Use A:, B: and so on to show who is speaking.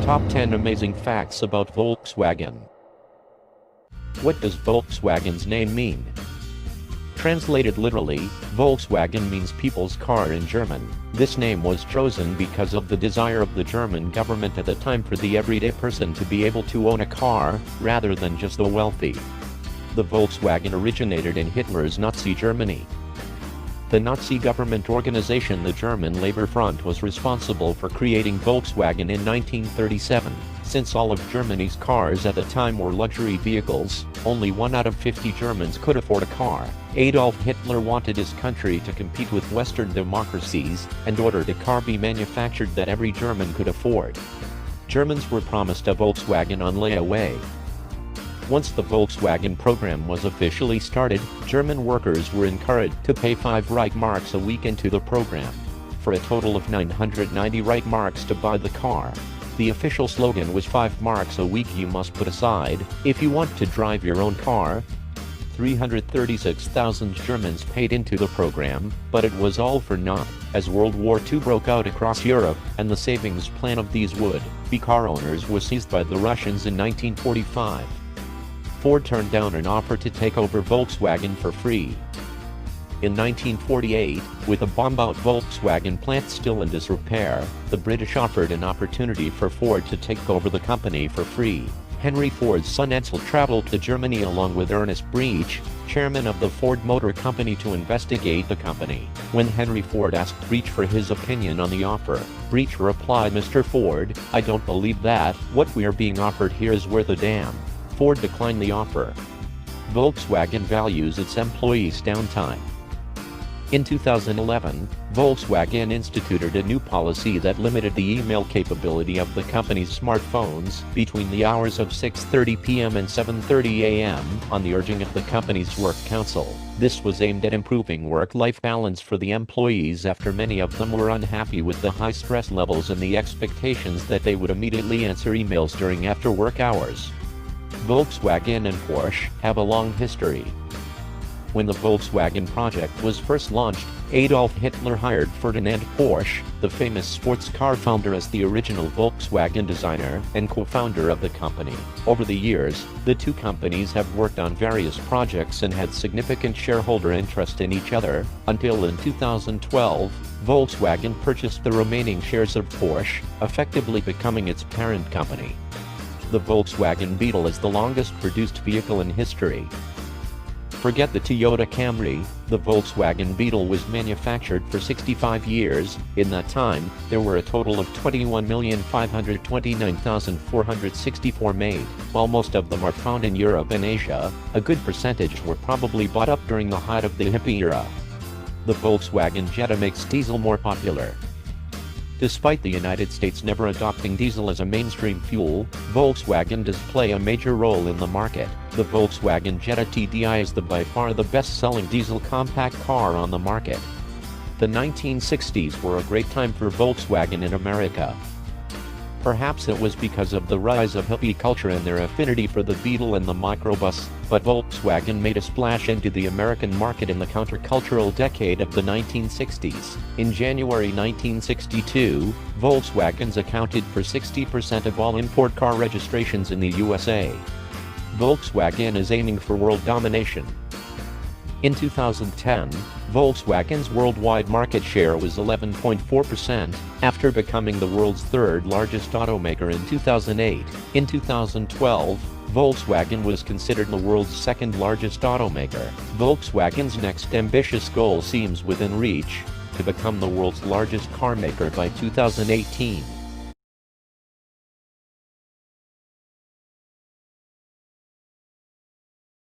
A: Top 10 Amazing Facts about Volkswagen. What does Volkswagen's name mean? Translated literally, Volkswagen means people's car in German. This name was chosen because of the desire of the German government at the time for the everyday person to be able to own a car, rather than just the wealthy. The Volkswagen originated in Hitler's Nazi Germany. The Nazi government organization the German Labor Front was responsible for creating Volkswagen in 1937. Since all of Germany's cars at the time were luxury vehicles, only 1 out of 50 Germans could afford a car. Adolf Hitler wanted his country to compete with Western democracies, and ordered a car be manufactured that every German could afford. Germans were promised a Volkswagen on layaway. Once the Volkswagen program was officially started, German workers were encouraged to pay 5 Reichmarks a week into the program, for a total of 990 Reichmarks to buy the car. The official slogan was 5 marks a week you must put aside, if you want to drive your own car. 336,000 Germans paid into the program, but it was all for naught, as World War II broke out across Europe, and the savings plan of these would-be car owners was seized by the Russians in 1945. Ford turned down an offer to take over Volkswagen for free. In 1948, with a bombed-out Volkswagen plant still in disrepair, the British offered an opportunity for Ford to take over the company for free. Henry Ford's son Edsel traveled to Germany along with Ernest Breech, chairman of the Ford Motor Company, to investigate the company. When Henry Ford asked Breech for his opinion on the offer, Breech replied, "Mr. Ford, I don't believe that. What we are being offered here is worth a damn." Ford declined the offer. Volkswagen values its employees' downtime. In 2011, Volkswagen instituted a new policy that limited the email capability of the company's smartphones between the hours of 6:30 p.m. and 7:30 a.m. on the urging of the company's work council. This was aimed at improving work-life balance for the employees, after many of them were unhappy with the high stress levels and the expectations that they would immediately answer emails during after-work hours. Volkswagen and Porsche have a long history. When the Volkswagen project was first launched, Adolf Hitler hired Ferdinand Porsche, the famous sports car founder, as the original Volkswagen designer and co-founder of the company. Over the years, the two companies have worked on various projects and had significant shareholder interest in each other, until in 2012, Volkswagen purchased the remaining shares of Porsche, effectively becoming its parent company. The Volkswagen Beetle is the longest produced vehicle in history. Forget the Toyota Camry, the Volkswagen Beetle was manufactured for 65 years. In that time, there were a total of 21,529,464 made. While most of them are found in Europe and Asia, a good percentage were probably bought up during the height of the hippie era. The Volkswagen Jetta makes diesel more popular. Despite the United States never adopting diesel as a mainstream fuel, Volkswagen does play a major role in the market. The Volkswagen Jetta TDI is by far the best-selling diesel compact car on the market. The 1960s were a great time for Volkswagen in America. Perhaps it was because of the rise of hippie culture and their affinity for the Beetle and the microbus, but Volkswagen made a splash into the American market in the countercultural decade of the 1960s. In January 1962, Volkswagens accounted for 60% of all import car registrations in the USA. Volkswagen is aiming for world domination. In 2010, Volkswagen's worldwide market share was 11.4%, after becoming the world's third largest automaker in 2008. In 2012, Volkswagen was considered the world's second largest automaker. Volkswagen's next ambitious goal seems within reach: to become the world's largest car maker by 2018.